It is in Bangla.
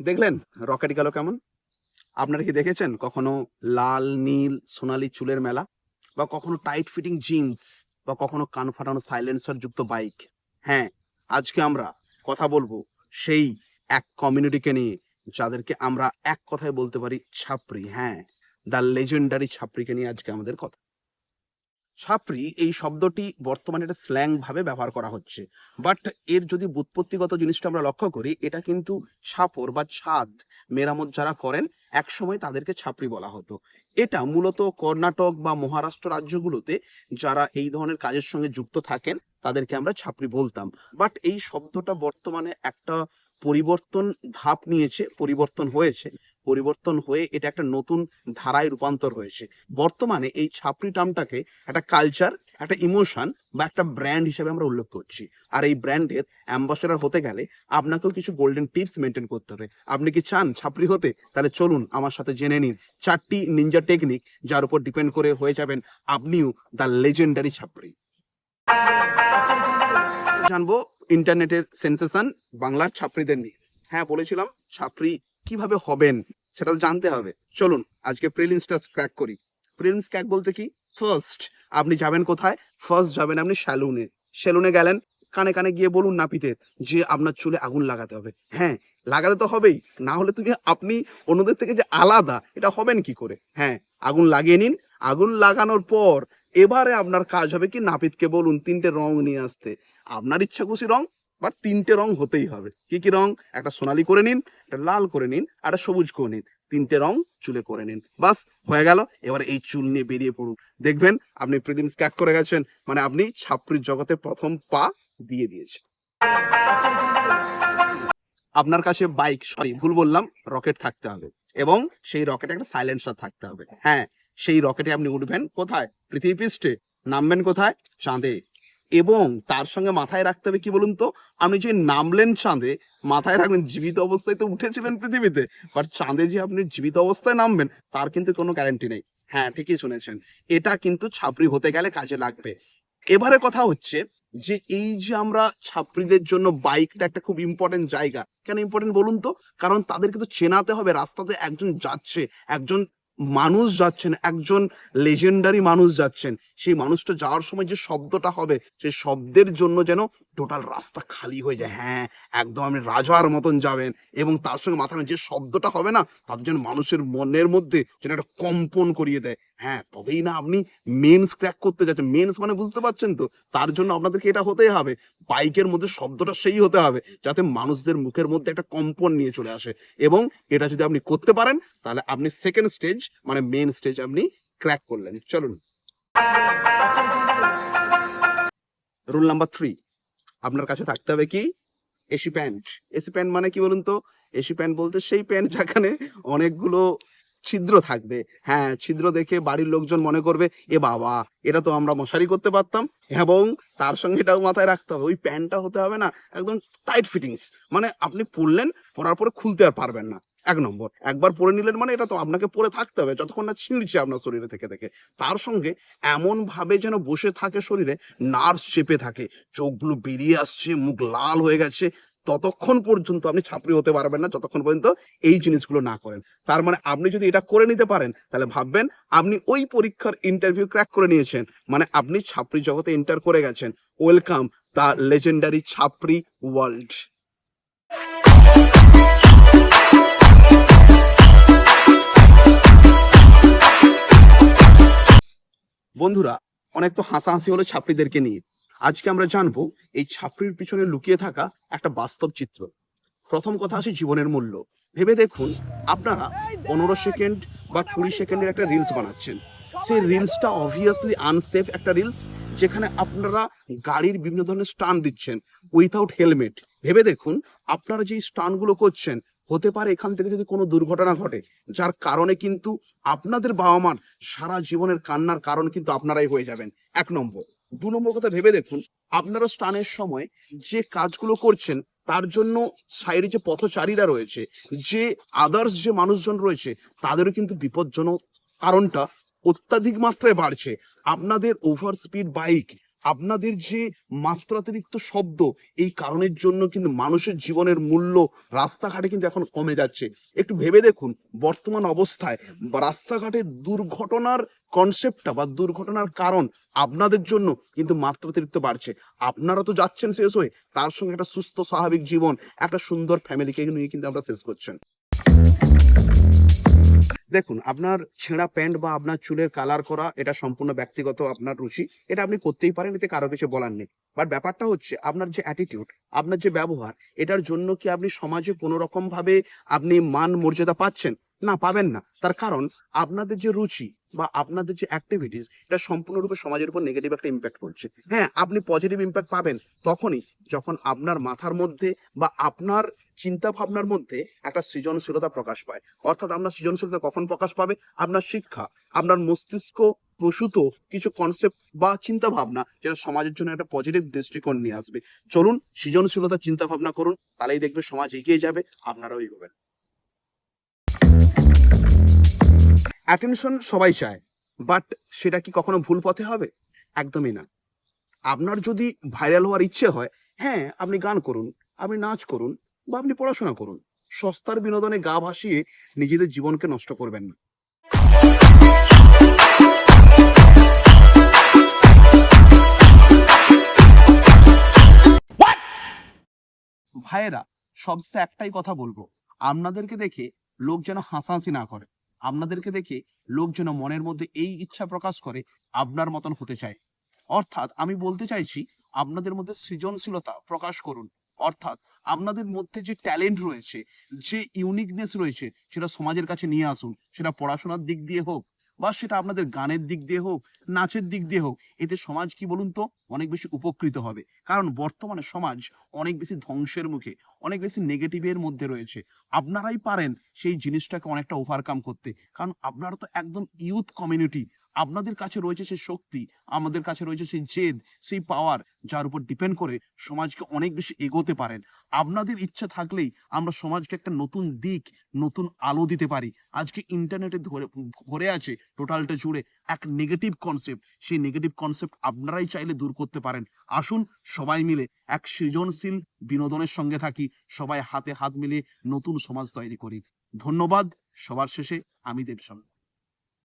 দেখলেন রকেট গেল কেমন? আপনারা কি দেখেছেন কখনো লাল নীল সোনালী চুলের মেলা, বা কখনো টাইট ফিটিং জিন্স, বা কখনো কান ফাটানো সাইলেন্সার যুক্ত বাইক? হ্যাঁ, আজকে আমরা কথা বলবো সেই এক কমিউনিটিকে নিয়ে, যাদেরকে আমরা এক কথায় বলতে পারি ছাপরি। হ্যাঁ, দ্য লেজেন্ডারি ছাপরিকে নিয়ে আজকে আমাদের কথা। ছাপরি এই শব্দটি বর্তমানে একটা স্ল্যাং ভাবে ব্যবহার করা হচ্ছে, বাট এর যদি ব্যুৎপত্তিগত জিনিসটা আমরা লক্ষ্য করি, এটা কিন্তু ছাপর বা ছাদ মেরামত যারা করেন একসময় তাদেরকে ছাপরি বলা হতো। এটা মূলত কর্ণাটক বা মহারাষ্ট্র রাজ্যগুলোতে যারা এই ধরনের কাজের সঙ্গে যুক্ত থাকেন তাদেরকে আমরা ছাপরি বলতাম। বাট এই শব্দটা বর্তমানে একটা পরিবর্তন ধাপ নিয়েছে, পরিবর্তন হয়ে এটা একটা নতুন ধারায় রূপান্তর হয়েছে। বর্তমানে এই ছাপরি টার্মটাকে একটা কালচার, একটা ইমোশন বা একটা ব্র্যান্ড হিসেবে আমরা উল্লেখ করছি। আর এই ব্র্যান্ডের অ্যাম্বাসেডর হতে গেলে আপনাকেও কিছু গোল্ডেন টিপস মেনটেন করতে হবে। আপনি কি চান ছাপরি হতে? তাহলে চলুন আমার সাথে জেনে নিন 4টি নিনজা টেকনিক, যার উপর ডিপেন্ড করে হয়ে যাবেন আপনিও দ্য লেজেন্ডারি ছাপরি। জানবো ইন্টারনেটের সেন্সেশন বাংলার ছাপরিদের নিয়ে। হ্যাঁ, বলেছিলাম ছাপরি কিভাবে হবেন সেটা তো জানতে হবে। চলুন আজকে প্রিলিমসটা ক্র্যাক করি। প্রিলিমস ক্র্যাক বলতে কি? ফার্স্ট আপনি যাবেন কোথায়? ফার্স্ট যাবেন আপনি সেলুনে। সেলুনে গেলেন, কানে কানে গিয়ে বলুন নাপিতের যে আপনার চুলে আগুন লাগাতে হবে। হ্যাঁ, লাগাতে তো হবেই, না হলে তুমি আপনি অন্যদের থেকে যে আলাদা এটা হবেন কি করে? হ্যাঁ, আগুন লাগিয়ে নিন। আগুন লাগানোর পর এবারে আপনার কাজ হবে কি, নাপিতকে বলুন 3টে রং নিয়ে আসতে। আপনার ইচ্ছা খুশি রং, বাট 3টে রং হতেই হবে। কি কি রং? একটা সোনালী করে নিন, একটা লাল করে নিন, আর একটা সবুজ করে নিন। 3টে রং চুলে করে নিন, বাস হয়ে গেল। এবারে এই চুল নিয়ে বেরিয়ে পড়ুন, দেখবেন আপনি প্রিলিমস ক্র্যাক করে গেছেন, মানে আপনি ছাপরির জগতে প্রথম পা দিয়ে দিয়েছেন। আপনার কাছে বাইক, সরি ভুল বললাম, রকেট থাকতে হবে, এবং সেই রকেটে একটা সাইলেন্সার থাকতে হবে। হ্যাঁ, সেই রকেটে আপনি উঠবেন কোথায়? পৃথিবী পৃষ্ঠে। নামবেন কোথায়? চাঁদে। এবং তার সঙ্গে মাথায় রাখতে হবে কি বলুন তো, আপনি যে নামলেন চাঁদে, মাথায় রাখবেন জীবিত অবস্থায় তো উঠেছিলেন পৃথিবীতে, বাট চাঁদে যে আপনি জীবিত অবস্থায় নামবেন তার কিন্তু কোনো গ্যারান্টি নেই। হ্যাঁ, ঠিকই শুনেছেন, এটা কিন্তু ছাপরি হতে গেলে কাজে লাগবে। এবারে কথা হচ্ছে যে এই যে আমরা ছাত্রীদের জন্য বাইকটা একটা খুব ইম্পর্টেন্ট জায়গা। কেন ইম্পর্টেন্ট বলুন তো? কারণ তাদেরকে তো চেনাতে হবে, রাস্তাতে একজন যাচ্ছে, একজন মানুষ যাচ্ছেন, একজন লেজেন্ডারি মানুষ যাচ্ছেন। সেই মানুষটা যাওয়ার সময় যে শব্দটা হবে, সেই শব্দের জন্য যেন টোটাল রাস্তা খালি হয়ে যায়। হ্যাঁ, একদম আপনি রাজার মতন যাবেন, এবং তার সঙ্গে মাথায় যে শব্দটা হবে না, তাদের যেন মানুষের মনের মধ্যে যেন একটা কম্পন করিয়ে দেয়। হ্যাঁ, তবেই না আপনি মেন্স ক্র্যাক করতে যাচ্ছেন। মেন্স মানে বুঝতে পারছেন তো? তার জন্য আপনাদেরকে এটা হতেই হবে, বাইকের মধ্যে শব্দটা সেই হতে হবে যাতে মানুষদের মুখের মধ্যে একটা কম্পন নিয়ে চলে আসে। এবং এটা যদি আপনি করতে পারেন তাহলে আপনি সেকেন্ড স্টেজ মানে মেন স্টেজ আপনি ক্র্যাক করলেন। চলুন রুল নাম্বার 3, আপনার কাছে থাকতে হবে কি? AC pant. এসি প্যান্ট মানে কি বলুন তো? এসি প্যান্ট বলতে সেই প্যান্ট যেখানে অনেকগুলো ছিদ্র থাকবে। হ্যাঁ, ছিদ্র দেখে বাড়ির লোকজন মনে করবে এ বাবা, এটা তো আমরা মশারি করতে পারতাম। এবং তার সঙ্গে এটাও মাথায় রাখতে হবে, ওই প্যান্টটা হতে হবে না একদম টাইট ফিটিংস, মানে আপনি পরলেন, পরার পরে খুলতে আর পারবেন না। 1 নম্বর, একবার পরে নিলেন মানে এটা তো আপনাকে পরে থাকতে হবে যতক্ষণ না ছিঁড়ছে আপনার শরীরে থেকে থেকে। তার সঙ্গে এমন ভাবে যেন বসে থাকে শরীরে, নার্ভ চেপে থাকে, চোখগুলো বেরিয়ে আসছে, মুখ লাল হয়ে গেছে, ততক্ষণ পর্যন্ত আপনি ছাপরি হতে পারবেন না যতক্ষণ পর্যন্ত এই জিনিসগুলো না করেন। তার মানে আপনি যদি এটা করে নিতে পারেন তাহলে ভাববেন আপনি ওই পরীক্ষার ইন্টারভিউ ক্র্যাক করে নিয়েছেন, মানে আপনি ছাপরি জগতে এন্টার করে গেছেন। ওয়েলকাম দ্য লেজেন্ডারি ছাপরি ওয়ার্ল্ড। বন্ধুরা, অনেক তো হাসাহাসি হলো ছাপরিদেরকে নিয়ে। আজকে আমরা জানবো এই ছাপরির পিছনে লুকিয়ে থাকা একটা বাস্তব চিত্র। প্রথম কথা আসে জীবনের মূল্য। ভেবে দেখুন, আপনারা 15 সেকেন্ড বা 20 সেকেন্ডের একটা রিলস বানাচ্ছেন। সেই রিলসটা অবভিয়াসলি আনসেফ একটা রিলস, যেখানে আপনারা গাড়ির বিভিন্ন ধরনের স্টান্ট দিচ্ছেন উইথাউট হেলমেট। ভেবে দেখুন, আপনারা যেই স্টান্টগুলো করছেন, হতে পারে এখান থেকে যদি কোনো দুর্ঘটনা ঘটে, যার কারণে কিন্তু আপনাদের বাবা মার সারা জীবনের কান্নার কারণ কিন্তু আপনারাই হয়ে যাবেন। 1 নম্বর। 2 নম্বর কথা ভেবে দেখুন, আপনারা স্টানের সময় যে কাজগুলো করছেন তার জন্য সাইডে যে পথচারীরা রয়েছে, যে আদার্স যে মানুষজন রয়েছে, তাদেরও কিন্তু বিপজ্জনক কারণটা অত্যাধিক মাত্রায় বাড়ছে। আপনাদের ওভার স্পিড বাইক আপনাদের যে মাত্রাতিরিক্ত শব্দ, এই কারণের জন্য কিন্তু মানুষের জীবনের মূল্য রাস্তাঘাটে কিন্তু এখন কমে যাচ্ছে। একটু ভেবে দেখুন, বর্তমান অবস্থায় রাস্তাঘাটে দুর্ঘটনার কনসেপ্টটা বা দুর্ঘটনার কারণ আপনাদের জন্য কিন্তু মাত্রাতিরিক্ত বাড়ছে। আপনারা তো যাচ্ছেন শেষ হয়ে, তার সঙ্গে একটা সুস্থ স্বাভাবিক জীবন, একটা সুন্দর ফ্যামিলিকে নিয়ে কিন্তু আমরা শেষ করছেন। দেখুন, আপনার ছেঁড়া প্যান্ট বা আপনার চুলের কালার করা এটা সম্পূর্ণ ব্যক্তিগত আপনার রুচি, এটা আপনি করতেই পারেন, এতে কারো কিছু বলার নেই। বাট ব্যাপারটা হচ্ছে আপনার যে অ্যাটিটিউড, আপনার যে ব্যবহার, এটার জন্য কি আপনি সমাজে কোনো রকম ভাবে আপনি মান মর্যাদা পাচ্ছেন? না, পাবেন না। তার কারণ আপনাদের যে রুচি বা আপনাদের যে অ্যাক্টিভিটিস, এটা সম্পূর্ণরূপে সমাজের উপর নেগেটিভ একটা ইম্প্যাক্ট করছে। হ্যাঁ, আপনি পজিটিভ ইম্প্যাক্ট পাবেন তখনই যখন আপনার মাথার মধ্যে বা আপনার চিন্তা ভাবনার মধ্যে একটা সৃজনশীলতা প্রকাশ পায়। অর্থাৎ আপনার সৃজনশীলতা কখন প্রকাশ পাবে? আপনার শিক্ষা, আপনার মস্তিষ্ক প্রসূত কিছু কনসেপ্ট বা চিন্তা ভাবনা, যেটা সমাজের জন্য একটা পজিটিভ দৃষ্টিকোণ নিয়ে আসবে। চলুন সৃজনশীলতা চিন্তা ভাবনা করুন, তাহলেই দেখবে সমাজ এগিয়ে যাবে, আপনারাও এগোবেন। অ্যাটেনশন সবাই চায়, বাট সেটা কি কখনো ভুল পথে হবে? একদমই না। আপনার যদি ভাইরাল হওয়ার ইচ্ছে হয়, হ্যাঁ, আপনি গান করুন, আপনি নাচ করুন বা আপনি পড়াশোনা করুন। সস্তার বিনোদনে গা ভাসিয়ে নিজেদের জীবনকে নষ্ট করবেন না। ভাইয়েরা, সবচেয়ে একটাই কথা বলবো, আপনাদেরকে দেখে লোক যেন হাসাহাসি না করে, আপনাদেরকে দেখে লোক যেন মনের মধ্যে এই ইচ্ছা প্রকাশ করে আপনার মতন হতে চায়। অর্থাৎ আমি বলতে চাইছি, আপনাদের মধ্যে সৃজনশীলতা প্রকাশ করুন। অর্থাৎ আপনাদের মধ্যে যে ট্যালেন্ট রয়েছে, যে ইউনিকনেস রয়েছে, সেটা সমাজের কাছে নিয়ে আসুন। সেটা পড়াশোনার দিক দিয়ে হোক বা সেটা আপনাদের গানের দিক দিয়ে হোক, নাচের দিক দিয়ে হোক। এতে সমাজ কি বলুন তো অনেক বেশি উপকৃত হবে। কারণ বর্তমানে সমাজ অনেক বেশি ধ্বংসের মুখে, অনেক বেশি নেগেটিভের মধ্যে রয়েছে। আপনারাই পারেন সেই জিনিসটাকে অনেকটা ওভারকাম করতে, কারণ আপনারা তো একদম ইউথ কমিউনিটি। আপনাদের কাছে রয়েছে সেই শক্তি, আমাদের কাছে রয়েছে সেই জেদ, সেই পাওয়ার, যার উপর ডিপেন্ড করে সমাজকে অনেক বেশি এগোতে পারেন। আপনাদের ইচ্ছা থাকলেই আমরা সমাজকে একটা নতুন দিক, নতুন আলো দিতে পারি। আজকে ইন্টারনেটে ভরে আছে টোটালটা জুড়ে এক নেগেটিভ কনসেপ্ট, সেই নেগেটিভ কনসেপ্ট আপনারাই চাইলে দূর করতে পারেন। আসুন সবাই মিলে এক সৃজনশীল বিনোদনের সঙ্গে থাকি, সবাই হাতে হাত মিলিয়ে নতুন সমাজ তৈরি করি। ধন্যবাদ। সবার শেষে আমি দেবসন।